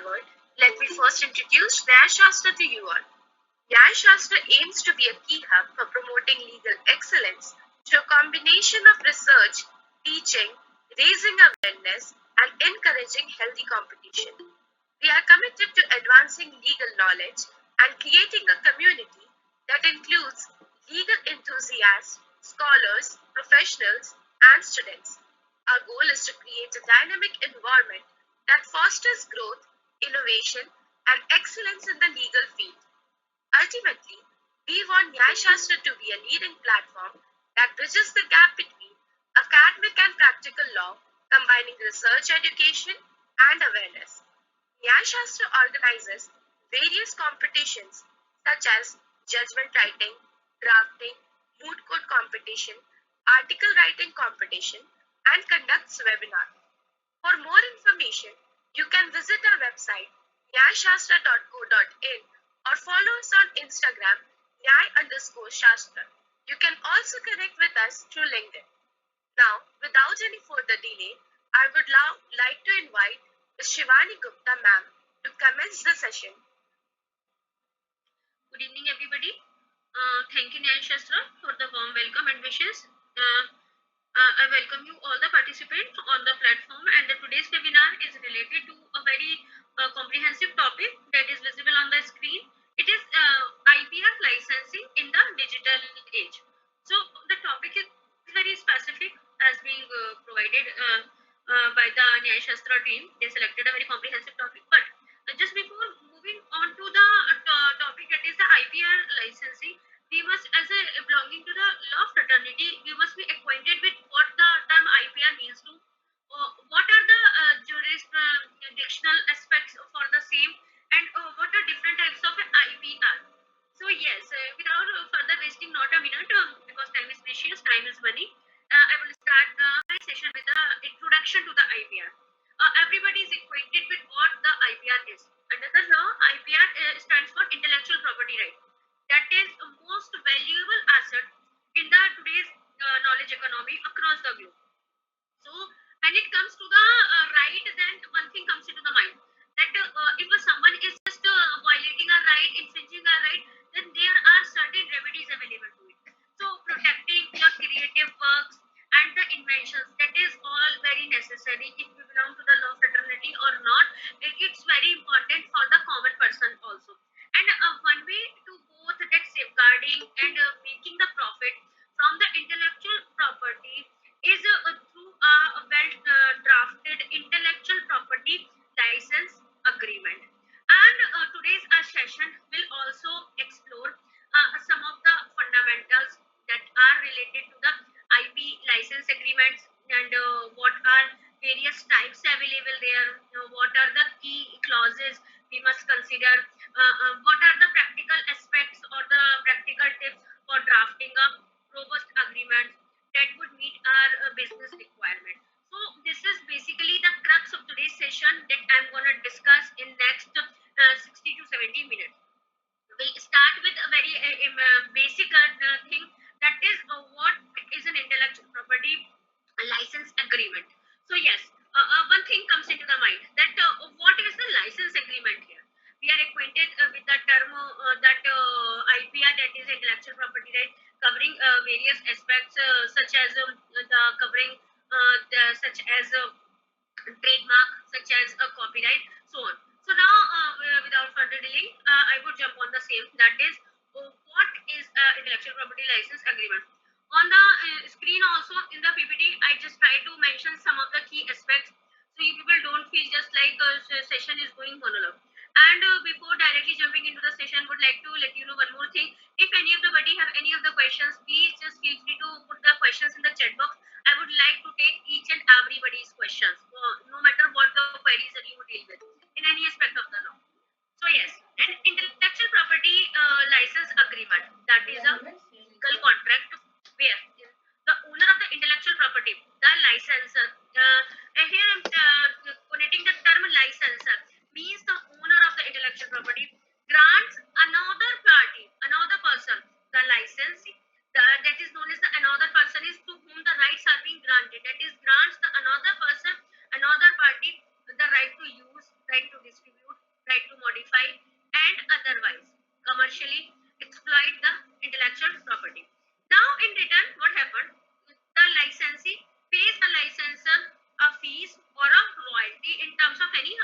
forward, let me first introduce Nyaya Shastra to you all. Nyaya Shastra aims to be a key hub for promoting legal excellence through a combination of research, teaching, raising awareness, and encouraging healthy competition. We are committed to advancing legal knowledge and creating a community that includes legal enthusiasts, scholars, professionals, and students. Our goal is to create a dynamic environment that fosters growth, innovation, and excellence in the legal field. Ultimately, we want Nyaya Shastra to be a leading platform that bridges the gap between academic and practical law, combining research education and awareness. Nyaya Shastra organizes various competitions such as judgment writing, drafting, moot court competition, article writing competition, and conducts webinars. For more information, you can visit our website nyayashastra.co.in or follow us on Instagram nyay_shastra. You can also connect with us through LinkedIn. Now, without any further delay, I would now like to invite Ms. Shivani Gupta ma'am to commence the session. Good evening, everybody. Thank you, Nyaya Shastra, for the warm welcome and wishes. I welcome you all the participants on the platform, and today's webinar is related to a very comprehensive topic that is visible on the screen. It is IPR licensing in the digital age. So the topic is very specific as being provided by the Nyaya Shastra team. They selected a very comprehensive topic. But just before moving on to the topic that is the IPR licensing, we must, as a belonging to the law fraternity, we must be acquainted with what the term IPR means to, what are the jurisdictional aspects for the same, and what are different types of an IPR. So yes, without further wasting not a minute, because time is precious, time is money, I will start my session with the introduction to the IPR. Everybody is acquainted with what the IPR is. Under the law, IPR stands for intellectual property right. That is the most valuable asset in the today's knowledge economy across the globe. So when it comes to the right, then one thing comes into the mind that if someone is just violating a right, infringing a right, then there are certain remedies available to it. So protecting your creative works and the inventions, that is all very necessary if you belong to the law fraternity or not. It's very important for the common person also. And one way to both that safeguarding and making the profit from the intellectual property is through a well drafted intellectual property license agreement. And today's session will also explore some of the fundamentals that are related to the IP license agreements, and what are various types available there, what are the key clauses we must consider, what are the practical aspects or the practical tips for drafting a robust agreement that would meet our business requirement. So this is basically the crux of today's session that I'm going to discuss in next 60 to 70 minutes. We'll start with a very basic thing, that is what is an intellectual property license agreement. So yes, one thing comes into the mind that what is the license agreement here? We are acquainted with the term that IPR, that is intellectual property right, covering various aspects such as the covering such as trademark, such as a copyright, so on. So now, without further delay, I would jump on the same. That is, what is intellectual property license agreement? On the screen also in the PPT, I just try to mention some of the key aspects, so you people don't feel just like a session is going monologue. And before directly jumping into the session, would like to let you know one more thing. If any of the buddy have any of the questions, please just feel free to put the questions in the chat box. I would like to take each and everybody's questions, no matter what the queries that you deal with in any aspect of the law. So yes, an intellectual property license agreement, that is a legal contract where the owner of the intellectual property, the licensor, here I'm connecting the term licensor, means the owner of the intellectual property grants another party, another person, the license. That is known as the another person is to whom the rights are being granted. That is grants the another person, another party, the right to use, right to distribute,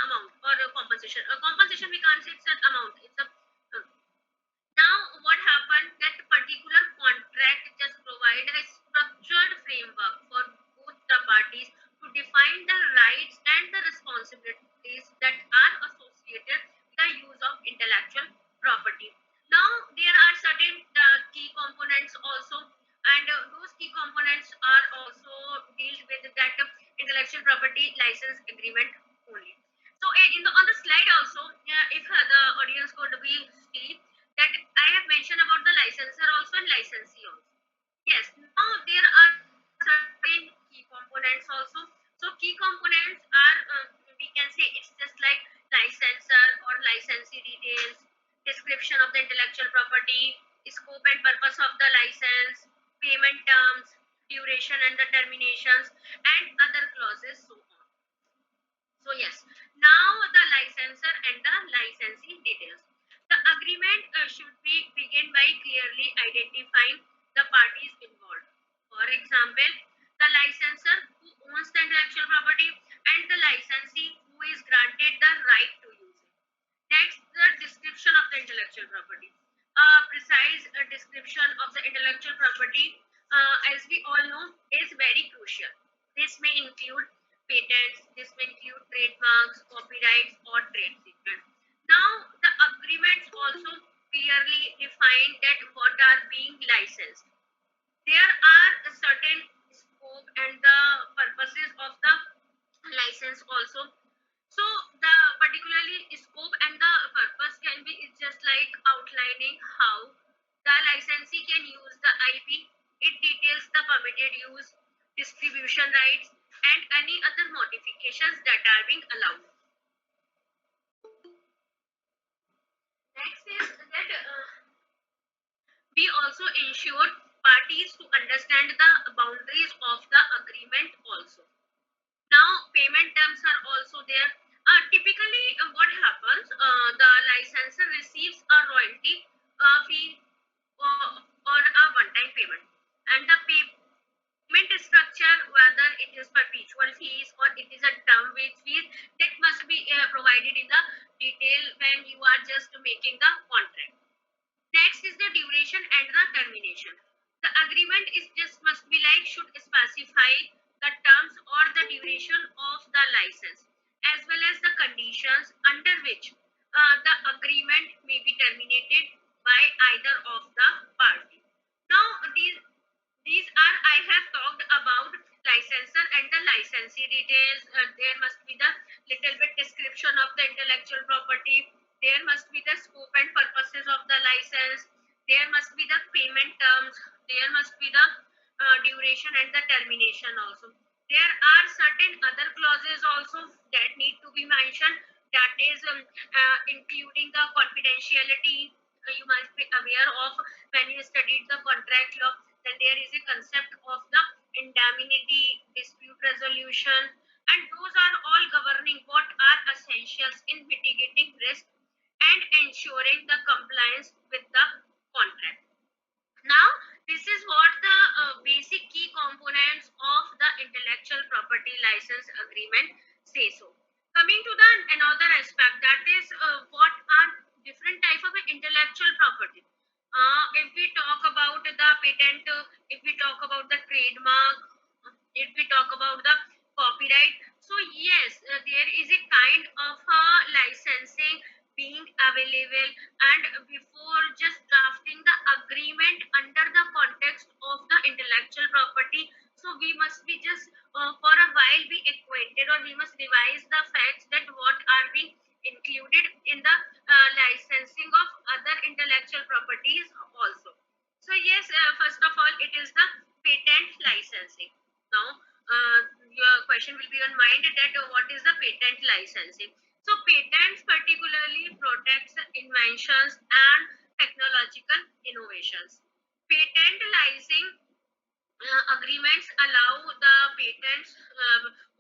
amount or a compensation. A compensation we can't say it's an amount. It's a now what happened that particular contract just provide a structured framework for both the parties to define the rights and the responsibilities that are associated with the use of intellectual property. Now there are certain key components also, and those key components are also dealt with that intellectual property license agreement only. So on the slide also, if the audience could be see that I have mentioned about the licensor also and licensee also. Yes, now there are certain key components also. So key components are we can say it's just like licensor or licensee details, description of the intellectual property, scope and purpose of the license, payment terms, duration and the terminations, and other clauses so on. So yes, now the licensor and the licensee details. The agreement should be begin by clearly identifying the parties involved. For example, the licensor who owns the intellectual property and the licensee who is granted the right to use it. Next, the description of the intellectual property. A precise description of the intellectual property, as we all know, is very crucial. This may include patents, this may include trademarks, copyrights, or trade secrets. Now, the agreements also clearly define that what are being licensed. There are certain scope and the purposes of the license also. So the particularly scope and the purpose can be is just like outlining how the licensee can use the IP. It details the permitted use, distribution rights, and any other modifications that are being allowed. Next is that we also ensure parties to understand the boundaries of the agreement also. Now payment terms are also there. Typically what happens, the licensor receives a royalty fee or a one-time payment, and the payment structure, whether it is perpetual fees or it is a term based fees, that must be provided in the detail when you are just making the contract. Next is the duration and the termination. The agreement is just must be like should specify the terms or the duration of the license as well as the conditions under which the agreement may be terminated by either of the party. Now these are I have talked about licensor and the licensee details. There must be the little bit description of the intellectual property. There must be the scope and purposes of the license. There must be the payment terms. There must be the duration and the termination also. There are certain other clauses also that need to be mentioned. That is including the confidentiality. You must be aware of when you studied the contract law. Then there is a concept of the indemnity, dispute resolution, and those are all governing what are essentials in mitigating risk and ensuring the compliance with the contract. Now, this is what the basic key components of the intellectual property license agreement say so. Coming to the another aspect, that is what are different type of intellectual property. If we talk about the patent, if we talk about the trademark, if we talk about the copyright, so yes, there is a kind of licensing being available, and before just drafting the agreement under the context of the intellectual property, so we must be just for a while be acquainted, or we must revise the facts that what are being included in the licensing of other intellectual properties also. So yes, first of all, it is the patent licensing. Now, your question will be on mind that what is the patent licensing? So patents particularly protects the inventions and technological innovations. Patent licensing agreements allow the patents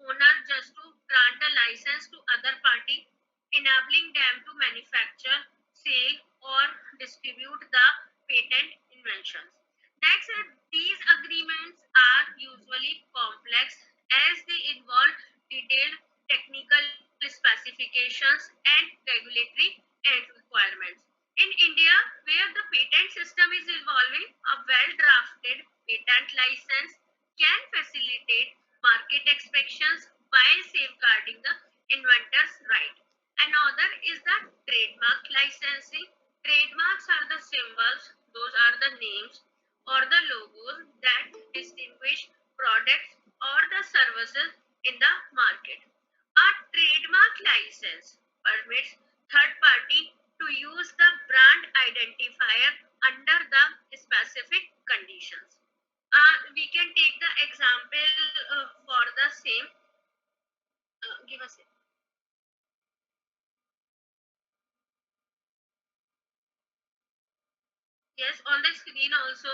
owner just to grant a license to other party, enabling them to manufacture, sell, or distribute the patent inventions. Next, these agreements are usually complex as they involve detailed technical specifications and regulatory and requirements. In India, where the patent system is evolving, a well-drafted patent license can facilitate market expectations while safeguarding the inventor's right. Another is the trademark licensing. Trademarks are the symbols, those are the names or the logos that distinguish products or the services in the market. A trademark license permits third party to use the brand identifier under the specific conditions. We can take the example for the same. Give us a Yes, on the screen also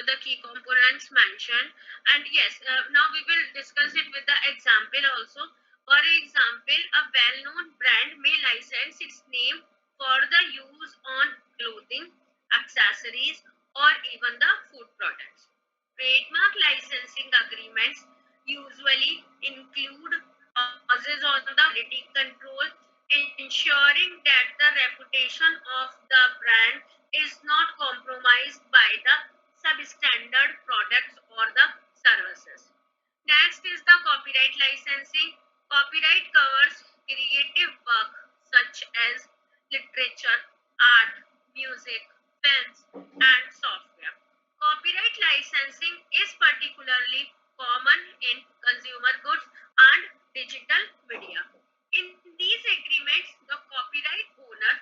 the key components mentioned. And yes, now we will discuss it with the example also. For example, a well-known brand may license its name for the use on clothing, accessories, or even the food products. Trademark licensing agreements usually include clauses on the quality control, ensuring that the reputation of the brand is not compromised by the substandard products or the services. Next is the copyright licensing. Copyright covers creative work such as literature, art, music, films, and software. Copyright licensing is particularly common in consumer goods and digital media. In these agreements, the copyright owner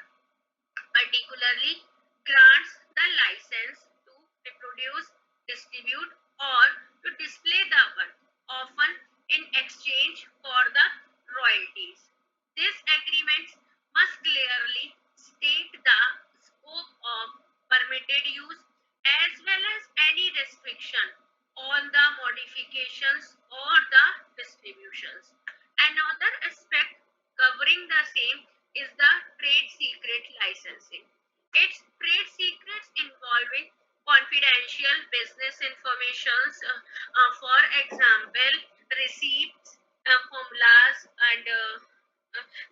particularly grants the license to reproduce, distribute, or to display the work, often in exchange for the royalties. These agreements must clearly state the scope of permitted use as well as any restriction on the modifications or the distributions. Another aspect covering the same is the trade secret licensing. It's trade secrets involving confidential business informations, for example, receipts, formulas, and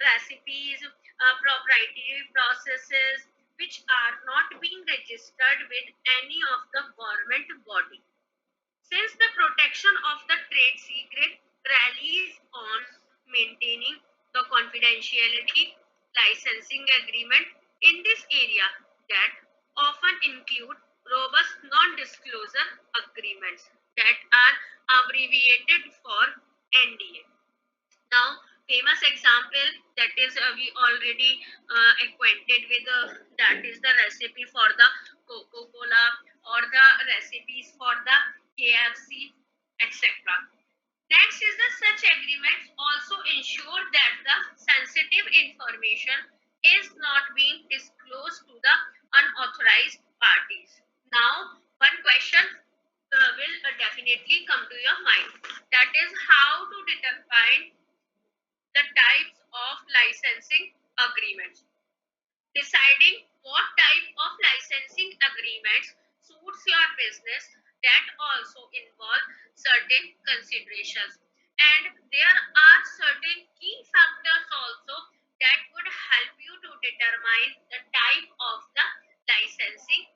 recipes, proprietary processes, which are not being registered with any of the government body. Since the protection of the trade secret relies on maintaining the confidentiality, licensing agreement in this area that often include robust non-disclosure agreements that are abbreviated for NDA. Now, famous example that is we already acquainted with, that is the recipe for the Coca-Cola or the recipes for the KFC, etc. Next is the such agreements also ensure that the sensitive information is not being disclosed to the unauthorized parties. Now, one question will definitely come to your mind, that is how to determine the types of licensing agreements. Deciding what type of licensing agreements suits your business that also involve certain considerations. And there are certain key factors also that would help you to determine the type of the licensing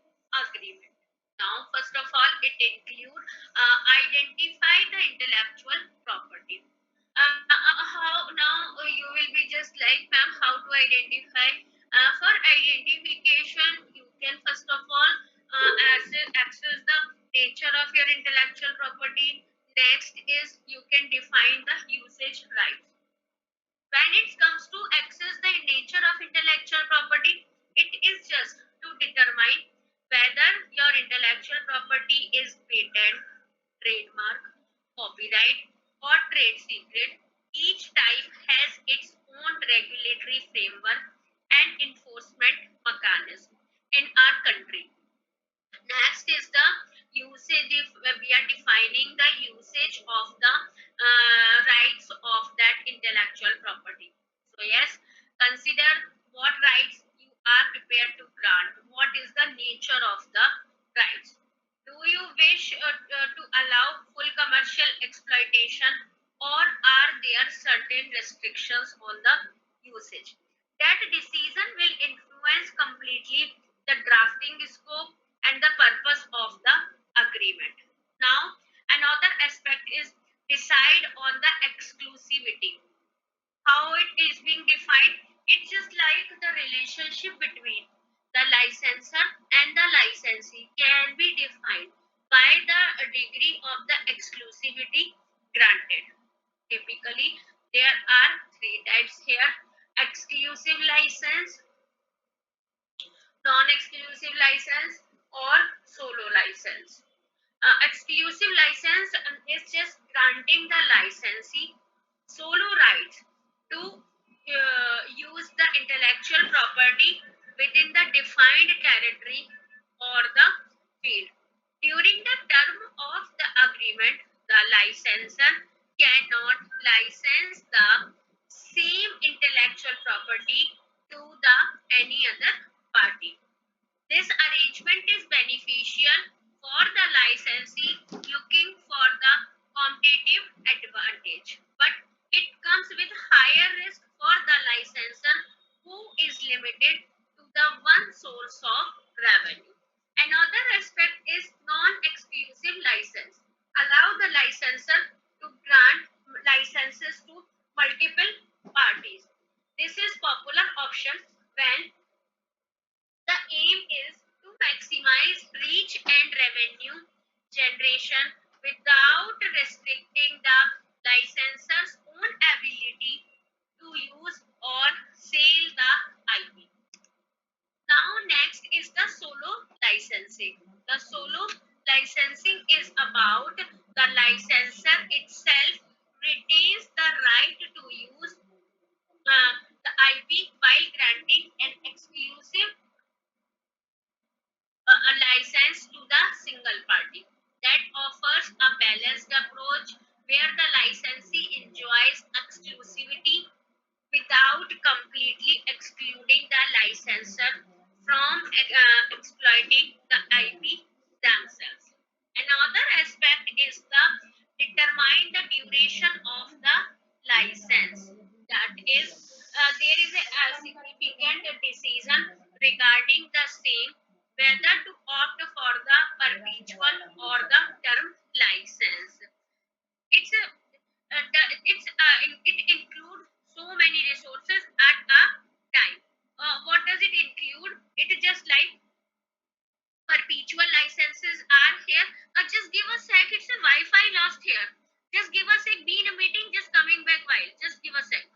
agreement. Now, first of all, it include identify the intellectual property. How now you will be just like, ma'am, how to identify? For identification, you can first of all access the nature of your intellectual property. Next is you can define the usage rights. When it comes to access the nature of intellectual property, it is just to determine whether your intellectual property is patent, trademark, copyright, or trade secret. Each type has its own regulatory framework and enforcement mechanism in our country. Next is the usage. If we are defining the usage of the rights of that intellectual property. So yes, consider what rights you are prepared to grant. What is the nature of the rights? Do you wish to allow full commercial exploitation? or are there certain restrictions on the usage? That decision will influence completely the drafting scope and the purpose of the agreement. Now, another aspect is decide on the exclusivity. How it is being defined, it's just like the relationship between the licensor and the licensee can be defined by the degree of the exclusivity granted. Typically, there are three types here: exclusive license, non-exclusive license, or solo license. Exclusive license is just granting the licensee solo rights to use the intellectual property within the defined territory or the field. During the term of the agreement, the licensor cannot license the same intellectual property to the any other party. This arrangement is beneficial for the licensee looking for the competitive advantage, but it comes with higher risk for the licensor who is limited to the one source of revenue. Another aspect is non-exclusive license. Allow the licensor to grant licenses to multiple parties. This is popular option when the aim is to maximize reach and revenue generation without restricting the licensor's own ability to use or sell the IP. Now, next is the solo licensing. The solo licensing is about the licensor itself retains the right to use the IP while granting an exclusive a license to the single party. That offers a balanced approach where the licensee enjoys exclusivity without completely excluding the licensor from exploiting the IP themselves. Another aspect is the determine the duration of the license. That is, there is a significant decision regarding the same whether to opt for the perpetual or the term license. It's a it includes so many resources at a time. What does it include? It is just like perpetual licenses are here. Just give a sec. It's a Wi-Fi lost here. Just give a sec. Be in a meeting. Just coming back while. Just give a sec.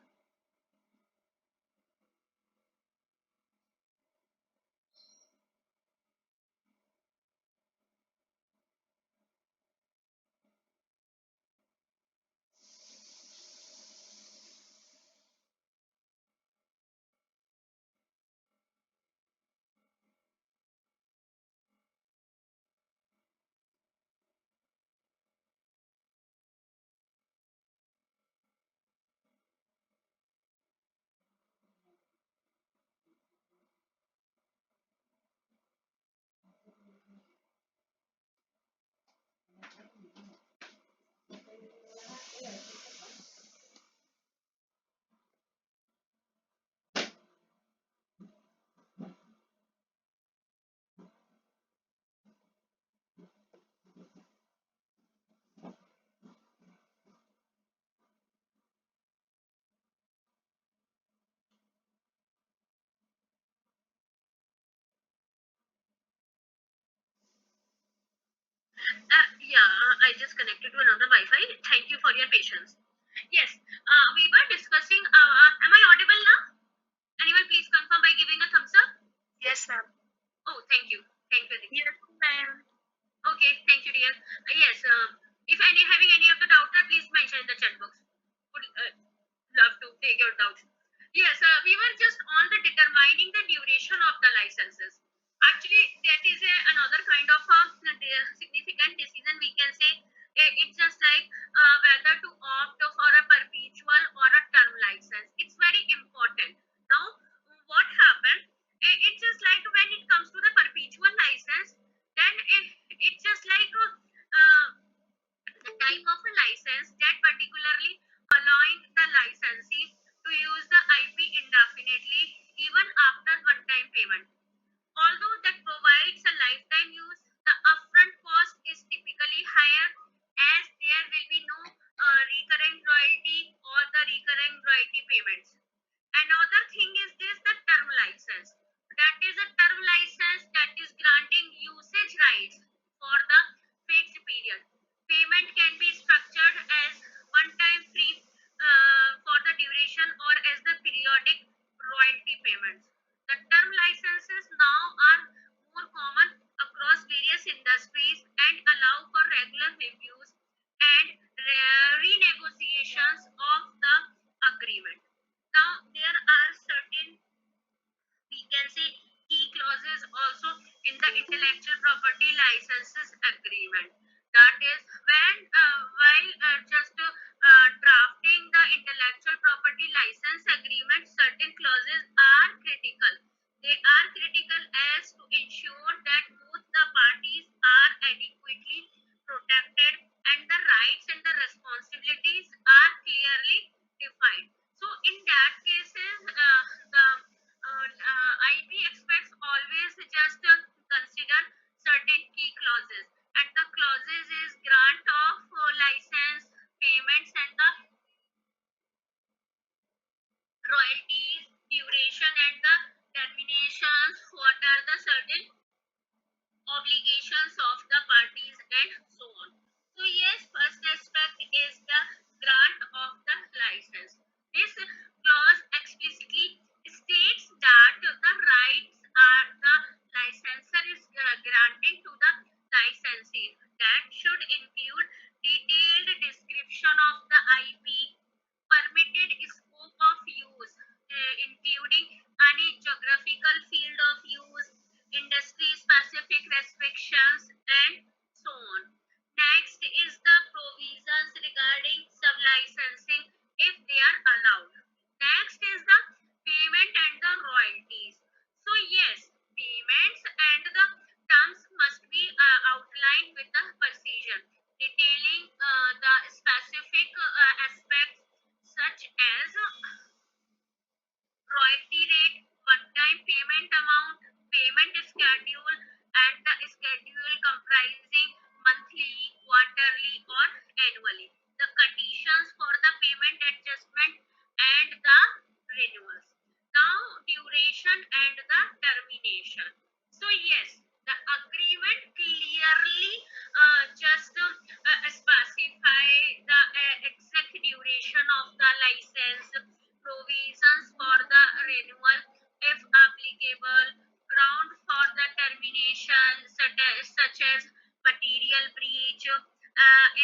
Yeah, I just connected to another Wi-Fi. Thank you for your patience. Yes, we were discussing. Am I audible now? Anyone please confirm by giving a thumbs up? Yes, ma'am. Oh, thank you. Thank you, Aditi. Yes, ma'am. Okay, thank you, dear. Yes, if any having any of the doubts, please mention in the chat box. Would love to take your doubts. Yes, we were just on the determining the duration of the licenses. Actually, that is another kind of significant decision we can say. It's just like whether to opt for a perpetual or a term license. It's very important. Now, what happened? It's just like when it comes to the perpetual license, then it's just like the type of a license that particularly payments. The term licenses now are more common across various industries and allow for regular reviews and renegotiations of the agreement. Now, there are certain, we can say, key clauses also in the intellectual property licenses agreement. That is when while just drafting the intellectual property license agreement, certain clauses are critical. They are critical as to ensure that both the parties are adequately protected and the rights and the responsibilities are clearly defined. So in that cases, the IP experts always just consider certain key clauses, and the clauses is grant of license, payments, and the royalties, duration, and the terminations. What are the certain obligations of the parties and so on. So yes, first aspect is the grant of the license. This clause explicitly states that the rights are the licensor is granting to the licensee. That should include detailed description of the IP, permitted scope of use, including any geographical field of use, industry specific restrictions, and so on. Next is the provisions regarding sub-licensing if they are allowed. Next is the payment and the royalties. So yes, payments and the terms must be outlined with the precision, detailing the specific aspects such as royalty rate, one-time payment amount, payment schedule, and the schedule comprising monthly, quarterly, or annually. The conditions for the payment adjustment and the renewals. Now, duration and the termination. So yes, the agreement clearly just specify the exact duration of the license, provisions for the renewal if applicable, ground for the termination such as material breach,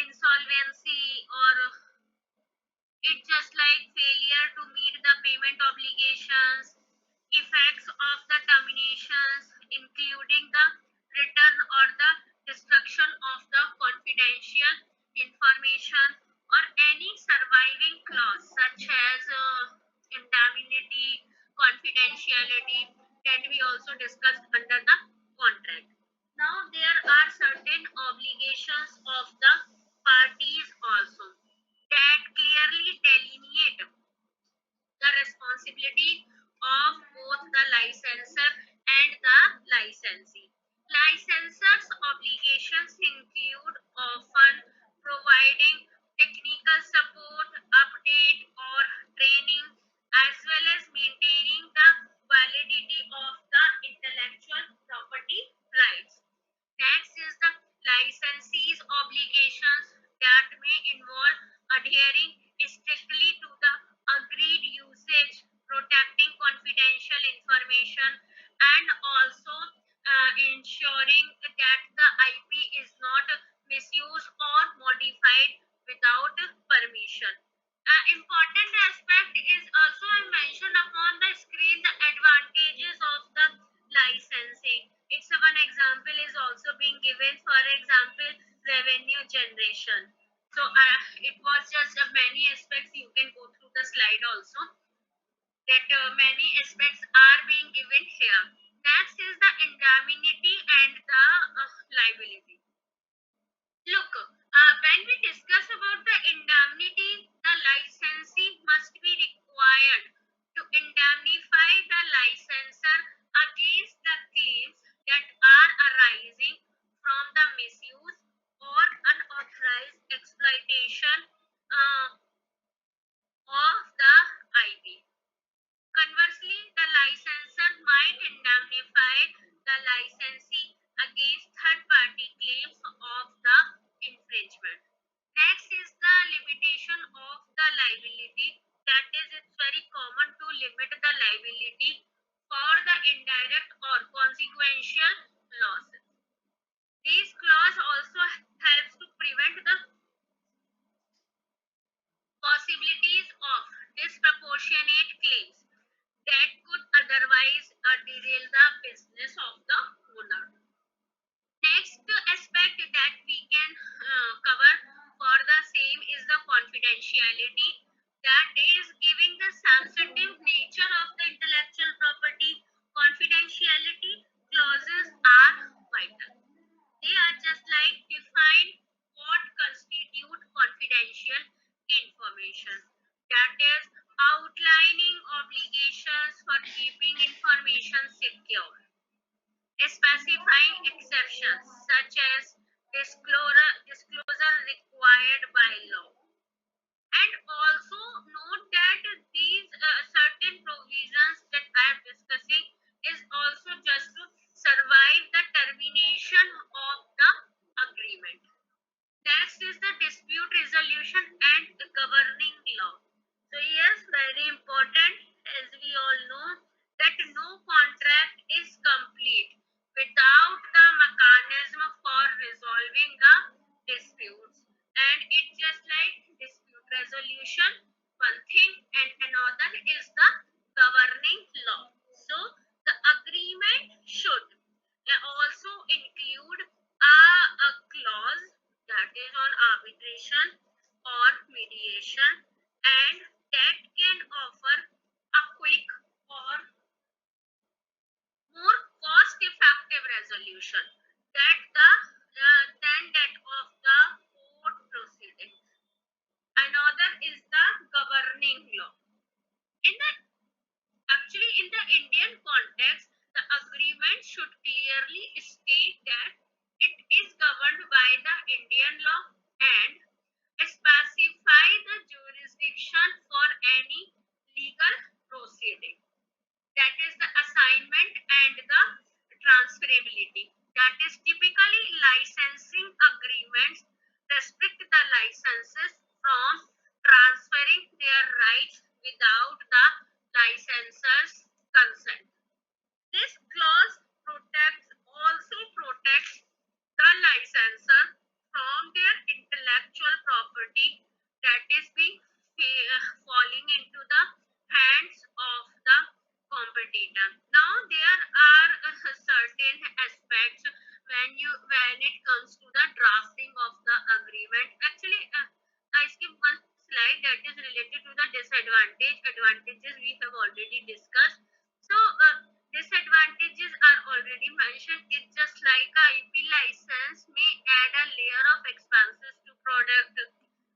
insolvency, or it's just like failure to meet the payment obligations, effects of the terminations, including the return or the destruction of the confidential information or any surviving clause such as indemnity, confidentiality that we also discussed under the contract. Now there are certain obligations of the parties also that clearly delineate the responsibility of both the licensor and the licensee. Licensors' obligations include often providing technical support, update, or training, as well as maintaining the validity of the intellectual property rights. Next is the licensee's obligations that may involve adhering strictly to the agreed usage, protecting confidential information, and also ensuring that the IP is not misused or modified without permission. Important aspect is also I mentioned upon the screen the advantages of the licensing. It's a one example is also being given. For example, revenue generation. So it was just many aspects. You can go through the slide also that many aspects are being given here. Next is the indemnity and the liability. Look, when we discuss about the indemnity, the licensee must be required to indemnify the licensor against the claims that are arising from the misuse or unauthorized exploitation, uh, indirect or consequential losses. These clause also helps to prevent the possibilities of disproportionate claims that could otherwise derail the business of the owner. Next aspect that we can cover for the same is the confidentiality, that is giving the sensitive nature of the intellectual property. Confidentiality clauses are vital. They are just like define what constitute confidential information, that is outlining obligations for keeping information secure, specifying exceptions such as disclosure required by law. And also note that these certain provisions that I am discussing is also just to survive the termination of the agreement. Next is the dispute resolution and the governing law. So yes, very important, as we all know that no contract is complete without the mechanism for resolving the disputes. And it's just like dispute resolution, one thing, and another is the governing law. So the agreement should also include a clause that is on arbitration or mediation, and that can offer a quick or more cost effective resolution that the than that of the court proceedings. Another is the governing law. In the Actually, in the Indian context, the agreement should clearly state that it is governed by the Indian law and specify the jurisdiction for any legal proceeding. That is the assignment and the transferability. That is typically licensing agreements restrict the licenses from transferring their rights without the licensor's consent. This clause protects the licensor from their intellectual property that is being falling into the hands of the competitor. Now there are certain aspects when it comes to the drafting of the agreement. Actually, I skipped one slide that is related to the advantages we have already discussed. So disadvantages are already mentioned. It's just like a IP license may add a layer of expenses to product.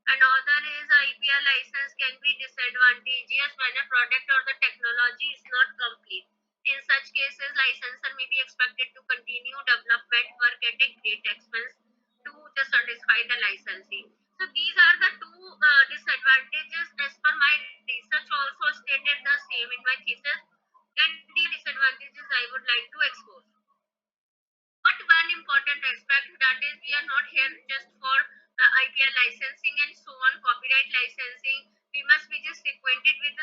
Another is IPR license can be disadvantageous when a product or the technology is not complete. In such cases, licensor may be expected to continue development work at a great expense to just satisfy the licensing. So these are the two disadvantages as per my research also stated the same in my thesis, and the disadvantages I would like to expose. But one important aspect, that is we are not here just for IPR licensing and so on, copyright licensing. We must be just acquainted with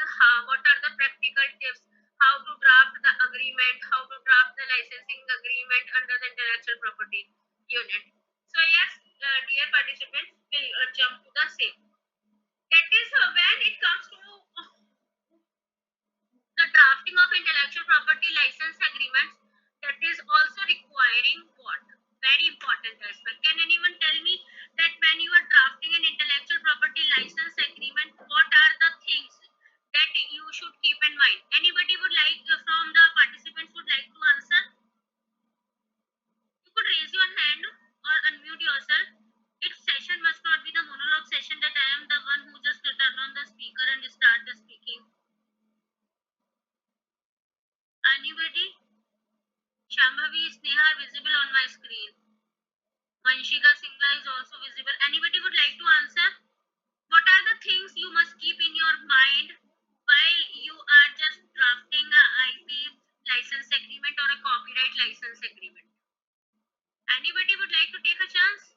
what are the practical tips, how to draft the agreement, how to draft the licensing agreement under the intellectual property unit. So yes, dear participants, we'll jump to the same. That is when it comes to the drafting of intellectual property license agreements, that is also requiring what? Very important aspect. Can anyone tell me that when you are drafting an intellectual property license agreement, what are the things that you should keep in mind? Anybody would like from the participants would like to answer? You could raise your hand or unmute yourself. Its session must not be the monologue session that I am the one who just turn on the speaker and start the speaking. Anybody? Shambhavi Sneha are visible on my screen. Manshika Singla is also visible. Anybody would like to answer? What are the things you must keep in your mind while you are just drafting a IP license agreement or a copyright license agreement? Anybody would like to take a chance?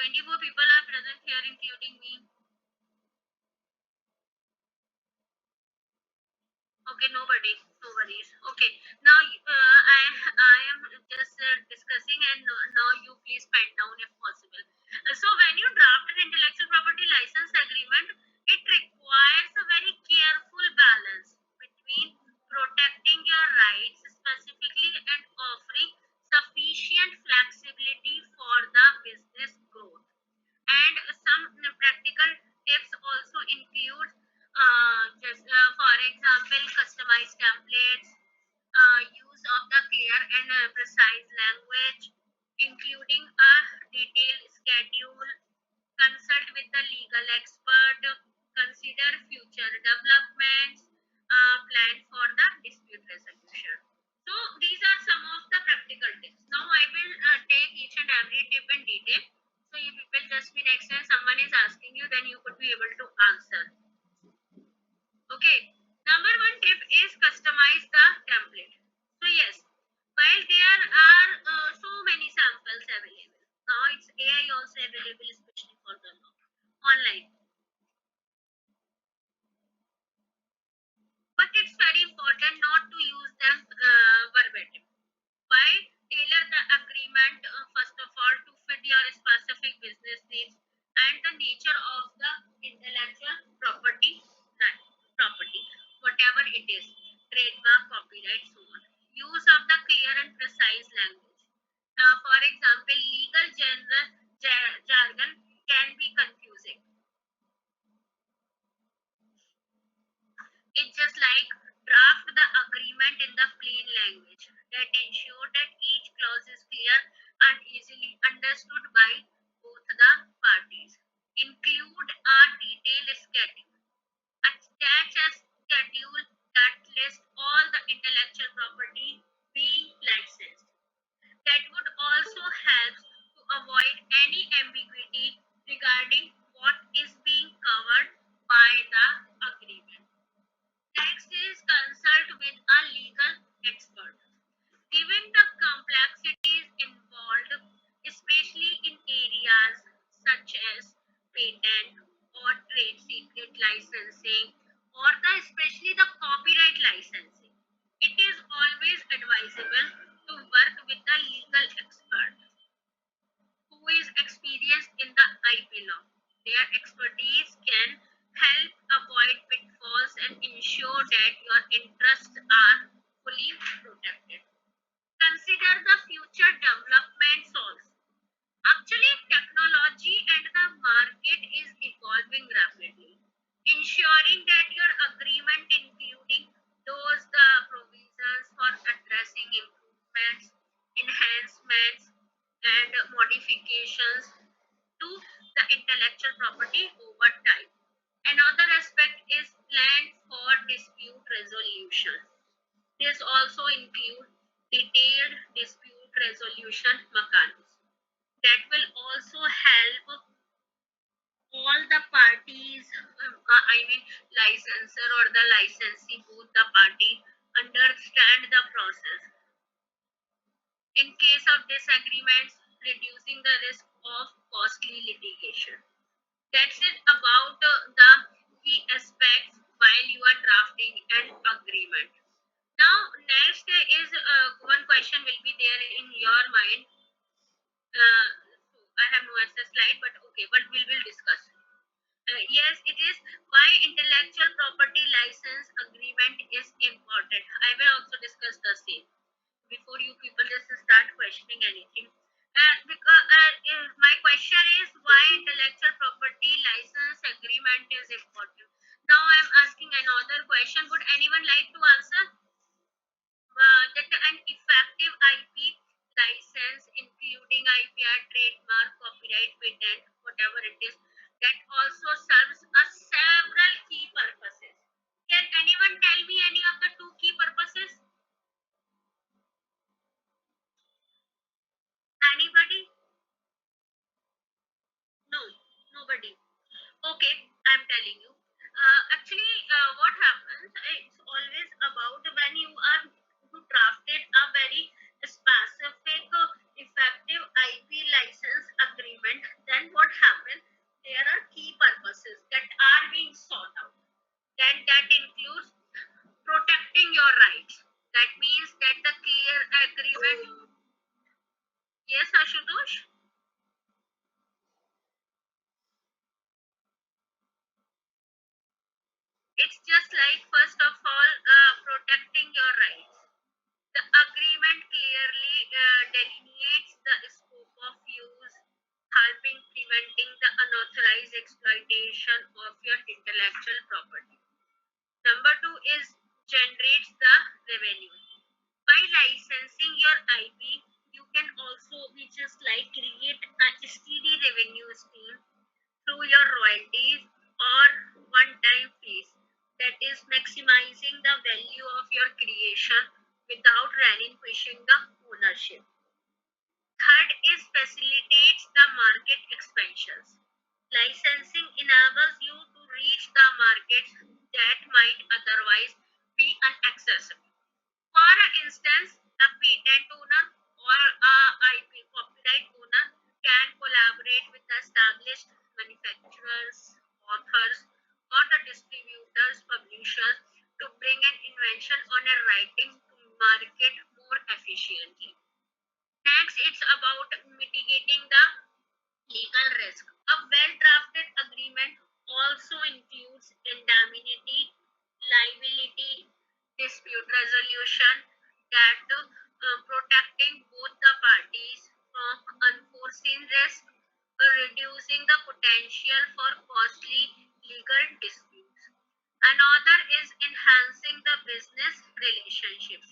24 people are present here, including me. Okay, nobody worries, no worries. Okay, now I am just discussing, and now you please pen down if possible. So when you draft an intellectual property license agreement, it requires a very careful balance between protecting your rights specifically and offering sufficient flexibility for the business growth. And some practical tips also include, just for example, customized templates, use of the clear and precise language, including a detailed schedule, consult with the legal expert, consider future developments, plan for the dispute resolution. So these are some of the practical tips. Now I will take each and every tip in detail. So if it will just be next time someone is asking you, then you could be able to answer. Okay. Number one tip is customize the template. So yes, while there are so many samples available, now it's AI also available, especially for the law online. But it's very important not to use them verbatim. Why? Tailor the agreement, first of all, to fit your specific business needs and the nature of the intellectual property, right, property, whatever it is, trademark, copyright, so on. Use of the clear and precise language. For example, legal jargon can be confusing. It's just like draft the agreement in the plain language that ensure that each clause is clear and easily understood by both the parties. Include a detailed schedule. Attach a schedule that lists all the intellectual property being licensed. That would also help to avoid any ambiguity regarding what is being covered by the agreement. Next is consult with a legal expert. Given the complexities involved, especially in areas such as patent or trade secret licensing, or especially the copyright licensing, it is always advisable to work with a legal expert who is experienced in the IP law. Their expertise can help avoid pitfalls and ensure that your interests are fully protected. Consider the future developments also. Actually, technology and the market is evolving rapidly. Ensuring that your agreement, including those the provisions for addressing improvements, enhancements, and modifications to the intellectual property over time. Another aspect is plan for dispute resolution. This also include detailed dispute resolution mechanisms that will also help all the parties, I mean licensor or the licensee, both the party, understand the process. In case of disagreements, reducing the risk of costly litigation. That's it about the key aspects while you are drafting an agreement. Now, next is one question will be there in your mind. I have no access slide, but okay, but we will discuss. Yes, it is why intellectual property license agreement is important. I will also discuss the same before you people just start questioning anything. Because my question is why intellectual property license agreement is important. Now I'm asking another question. Would anyone like to answer? That an effective IP license, including IPR, trademark, copyright, patent, whatever it is, that also serves a several key purposes. Can anyone tell me any of the two key purposes? Anybody? No, nobody. Okay, I'm telling you. Actually, what happens? It's always about when you drafted a very specific, effective IP license agreement. Then what happens? your rights. That means that the clear agreement. Yes, Ashutosh? It's just like, first of all, protecting your rights. The agreement clearly delineates the scope of use, helping preventing the unauthorized exploitation of your intellectual property. Number two is generates the revenue. By licensing your IP, you can also be just like create a steady revenue stream through your royalties or one-time fees, that is maximizing the value of your creation without relinquishing the ownership. Third is facilitates the market expansions. Licensing enables you to reach the markets that might otherwise be inaccessible. For instance, a patent owner or a IP copyright owner can collaborate with the established manufacturers, authors, or the distributors, publishers to bring an invention on a writing to market more efficiently. Next, it's about mitigating the legal risk. A well drafted agreement also includes indemnity, liability, dispute resolution, that protecting both the parties from unforeseen risk, reducing the potential for costly legal disputes. Another is enhancing the business relationships.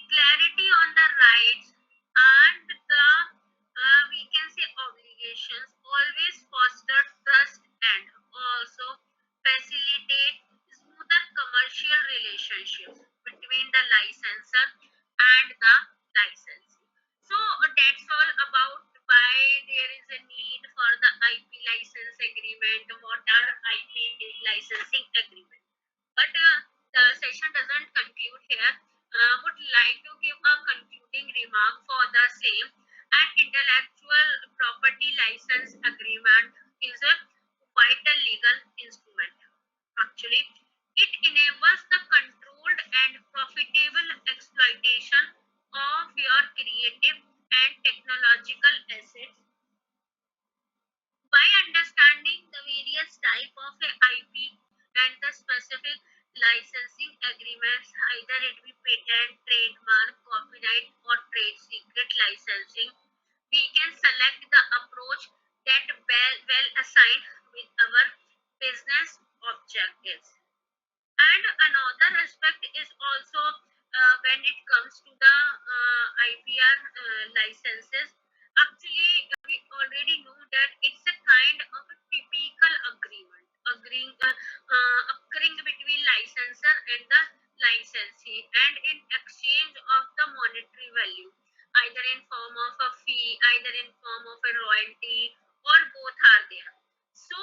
Clarity on the rights and the we can say obligations always foster trust and also facilitate smoother commercial relationships between the licensor and the licensee. So that's all about why there is a need for the IP license agreement, what are IP licensing agreement. But the session doesn't conclude here. Would like to give a concluding remark for the same. An intellectual property license agreement is a vital legal instrument. Actually, it enables the controlled and profitable exploitation of your creative and technological assets. By understanding the various type of a IP and the specific licensing agreements, either it be patent, trademark, copyright, or trade secret licensing, we can select the approach that well assigned with our business objectives. And another aspect is also when it comes to the IPR licenses. Actually, we already know that it's a kind of a typical agreement, occurring between licensor and the licensee, and in exchange of the monetary value, either in form of a fee, either in form of a royalty, or both are there. So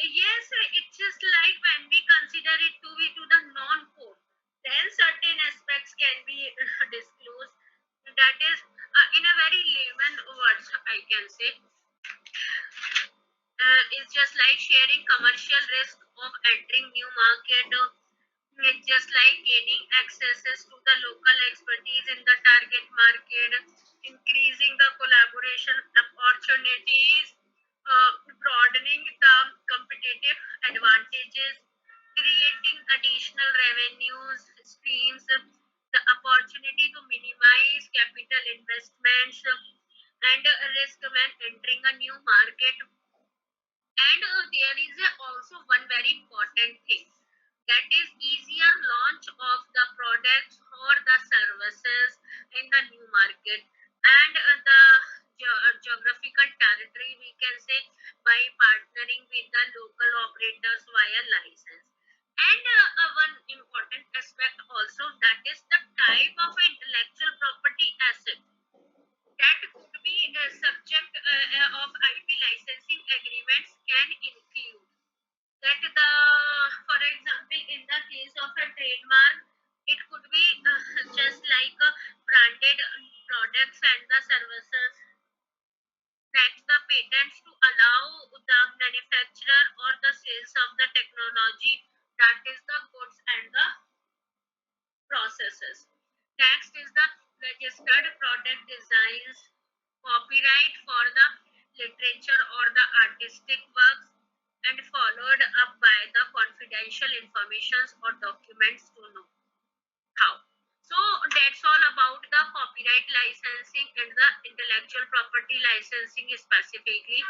yes, it's just like when we consider it to be to the non-core, then certain aspects can be disclosed. That is, in a very layman words, I can say, it's just like sharing commercial risk of entering new market. It's just like gaining accesses to the local expertise in the target market, increasing the collaboration opportunities, broadening the competitive advantages, creating additional revenues streams, the opportunity to minimize capital investments, and risk when entering a new market. And there is also one very important thing, that is easier launch of the products or the services in the new market, and the geographical territory, we can say, by partnering with the local operators via license. And one important aspect also, that is the type of intellectual property asset that could be subject of IP licensing agreements can include that the, for example, in the case of a trademark, it could be just like branded products and the services. Next, the patents to allow the manufacturer or the sales of the technology, that is the goods and the processes. Next is the registered product designs, copyright for the literature or the artistic works, and followed up by the confidential informations or documents to know how. So that's all about the copyright licensing and the intellectual property licensing specifically.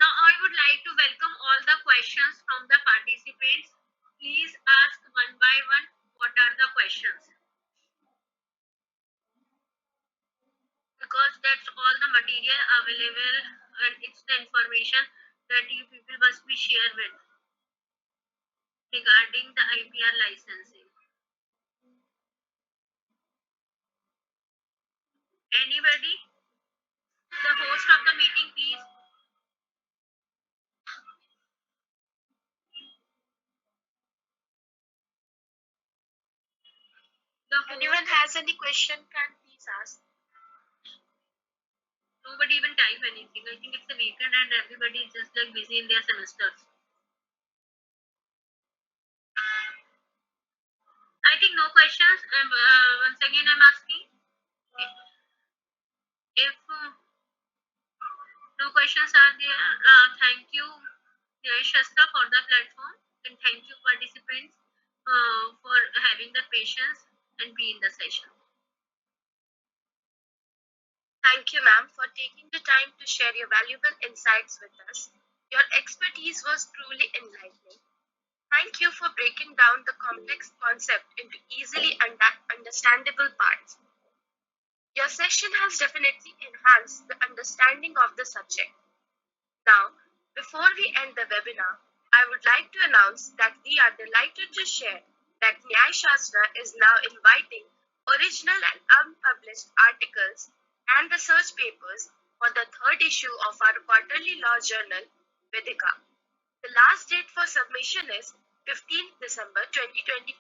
Now I would like to welcome all the questions from the participants. Please ask one by one what are the questions, because that's all the material available and it's the information that you people must be shared with regarding the IPR licensing. Anybody? The host of the meeting, please. The host. Anyone has any question can please ask. Nobody even type anything. I think it's a weekend and everybody is just like busy in their semesters. I think no questions. Once again, I'm asking if no questions are there. Thank you, Nyaya Shastra, for the platform, and thank you, participants, for having the patience and be in the session. Thank you, ma'am, for taking the time to share your valuable insights with us. Your expertise was truly enlightening. Thank you for breaking down the complex concept into easily understandable parts. Your session has definitely enhanced the understanding of the subject. Now, before we end the webinar, I would like to announce that we are delighted to share that Nyaya Shastra is now inviting original and unpublished articles and research papers for the third issue of our quarterly law journal, Vedika. The last date for submission is 15th December 2025.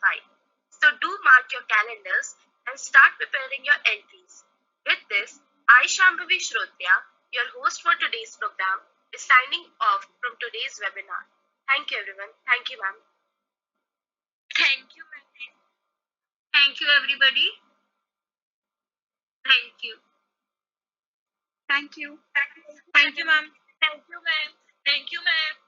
So do mark your calendars and start preparing your entries. With this, I, Shambhavi Shrotriya, your host for today's program, is signing off from today's webinar. Thank you, everyone. Thank you, ma'am. Thank you, ma'am. Thank you, everybody. Thank you. Thank you. Thank you, ma'am. Thank you, ma'am. Thank you, ma'am.